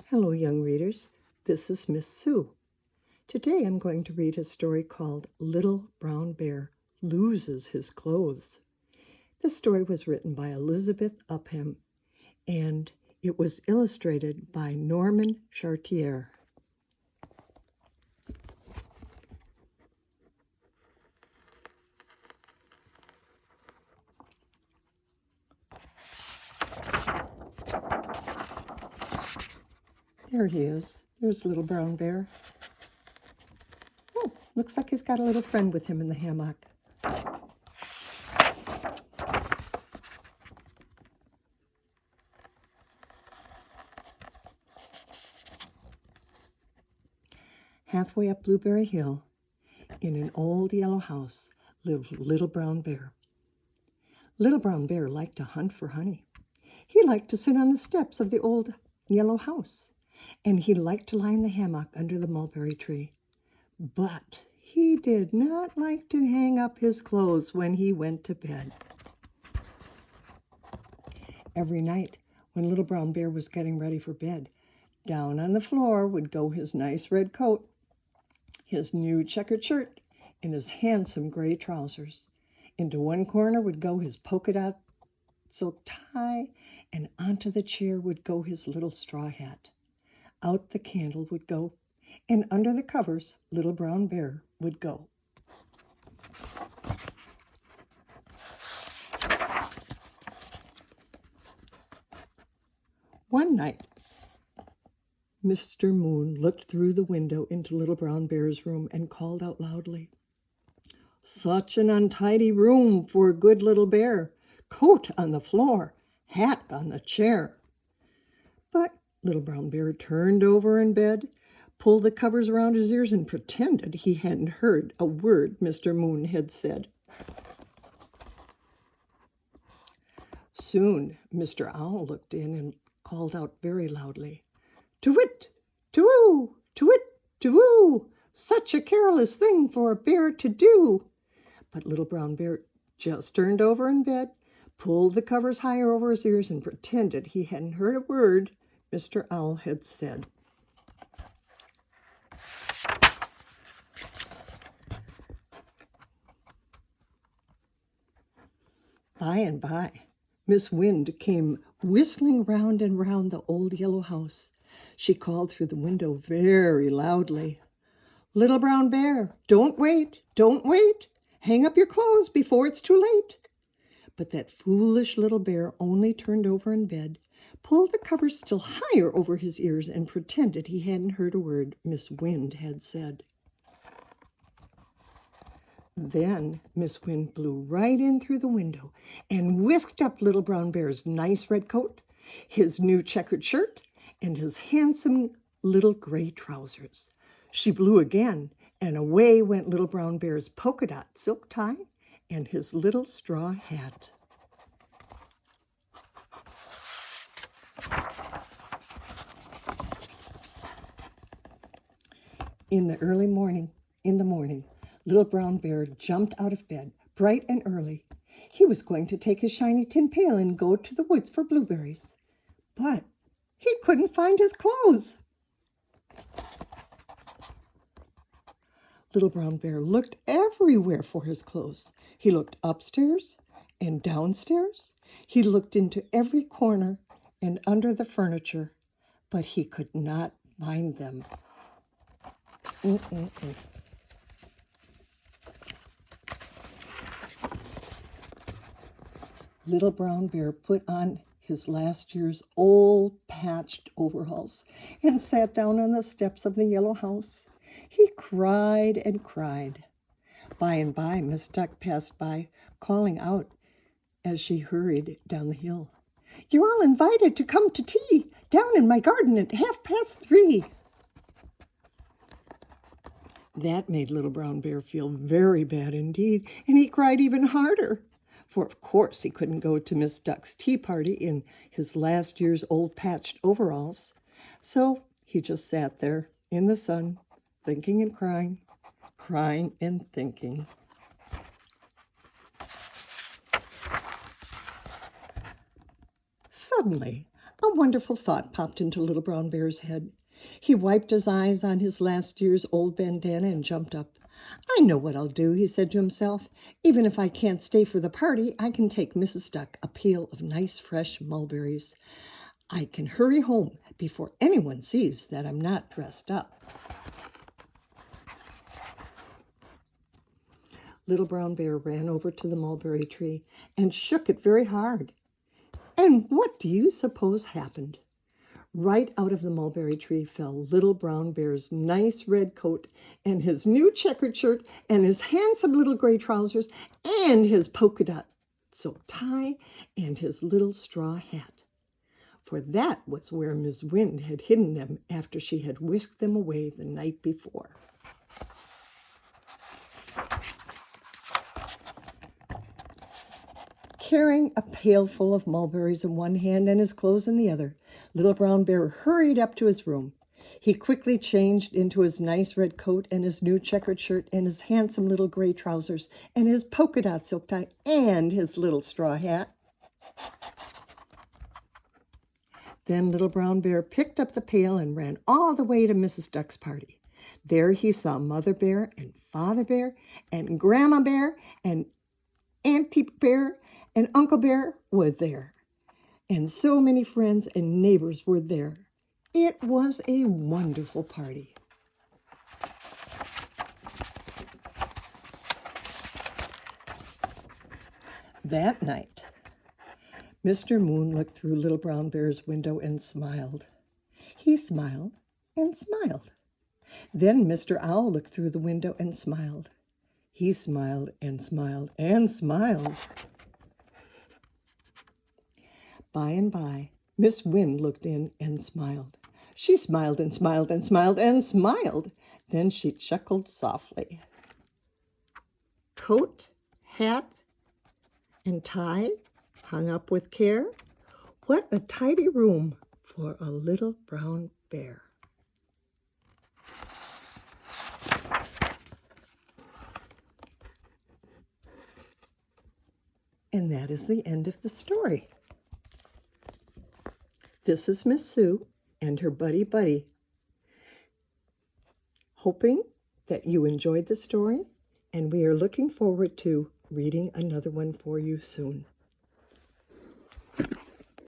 Hello, young readers. This is Miss Sue. Today I'm going to read a story called Little Brown Bear Loses His Clothes. This story was written by Elizabeth Upham, and it was illustrated by Norman Chartier. There he is. There's Little Brown Bear. Oh, looks like he's got a little friend with him in the hammock. Halfway up Blueberry Hill, in an old yellow house, lived Little Brown Bear. Little Brown Bear liked to hunt for honey. He liked to sit on the steps of the old yellow house, and he liked to lie in the hammock under the mulberry tree. But he did not like to hang up his clothes when he went to bed. Every night, when Little Brown Bear was getting ready for bed, down on the floor would go his nice red coat, his new checkered shirt, and his handsome gray trousers. Into one corner would go his polka dot silk tie, and onto the chair would go his little straw hat. Out the candle would go, and under the covers, Little Brown Bear would go. One night, Mr. Moon looked through the window into Little Brown Bear's room and called out loudly, "Such an untidy room for a good little bear. Coat on the floor, hat on the chair." But Little Brown Bear turned over in bed, pulled the covers around his ears, and pretended he hadn't heard a word Mr. Moon had said. Soon Mr. Owl looked in and called out very loudly, "To-wit, to-woo, to-wit, to-woo, such a careless thing for a bear to do." But Little Brown Bear just turned over in bed, pulled the covers higher over his ears, and pretended he hadn't heard a word Mr. Owl had said. By and by, Miss Wind came whistling round and round the old yellow house. She called through the window very loudly, "Little Brown Bear, don't wait, don't wait. Hang up your clothes before it's too late." But that foolish little bear only turned over in bed, pulled the covers still higher over his ears, and pretended he hadn't heard a word Miss Wind had said. Then Miss Wind blew right in through the window and whisked up Little Brown Bear's nice red coat, his new checkered shirt, and his handsome little gray trousers. She blew again, and away went Little Brown Bear's polka dot silk tie and his little straw hat. In the morning, Little Brown Bear jumped out of bed, bright and early. He was going to take his shiny tin pail and go to the woods for blueberries. But he couldn't find his clothes. Little Brown Bear looked everywhere for his clothes. He looked upstairs and downstairs. He looked into every corner and under the furniture, but he could not find them. Little Brown Bear put on his last year's old patched overalls and sat down on the steps of the yellow house. He cried and cried. By and by, Miss Duck passed by, calling out as she hurried down the hill, "You're all invited to come to tea down in my garden at 3:30. That made Little Brown Bear feel very bad indeed, and he cried even harder. For of course he couldn't go to Miss Duck's tea party in his last year's old patched overalls. So he just sat there in the sun, thinking and crying, crying and thinking. Suddenly, A wonderful thought popped into Little Brown Bear's head. He wiped his eyes on his last year's old bandana and jumped up. I know what I'll do, he said to himself. Even if I can't stay for the party, I can take Mrs. Duck a pail of nice fresh mulberries. I can hurry home before anyone sees that I'm not dressed up. Little Brown Bear ran over to the mulberry tree and shook it very hard. And what do you suppose happened? Right out of the mulberry tree fell Little Brown Bear's nice red coat and his new checkered shirt and his handsome little gray trousers and his polka dot silk tie and his little straw hat. For that was where Miss Wind had hidden them after she had whisked them away the night before. Carrying a pail full of mulberries in one hand and his clothes in the other, Little Brown Bear hurried up to his room. He quickly changed into his nice red coat and his new checkered shirt and his handsome little gray trousers and his polka dot silk tie and his little straw hat. Then Little Brown Bear picked up the pail and ran all the way to Mrs. Duck's party. There he saw Mother Bear and Father Bear and Grandma Bear and Auntie Bear and Uncle Bear were there. And so many friends and neighbors were there. It was a wonderful party. That night, Mr. Moon looked through Little Brown Bear's window and smiled. He smiled and smiled. Then Mr. Owl looked through the window and smiled. He smiled and smiled and smiled. By and by, Miss Wind looked in and smiled. She smiled and smiled and smiled and smiled. Then she chuckled softly. Coat, hat, and tie hung up with care. What a tidy room for a little brown bear. And that is the end of the story. This is Miss Sue and her buddy, hoping that you enjoyed the story, and we are looking forward to reading another one for you soon.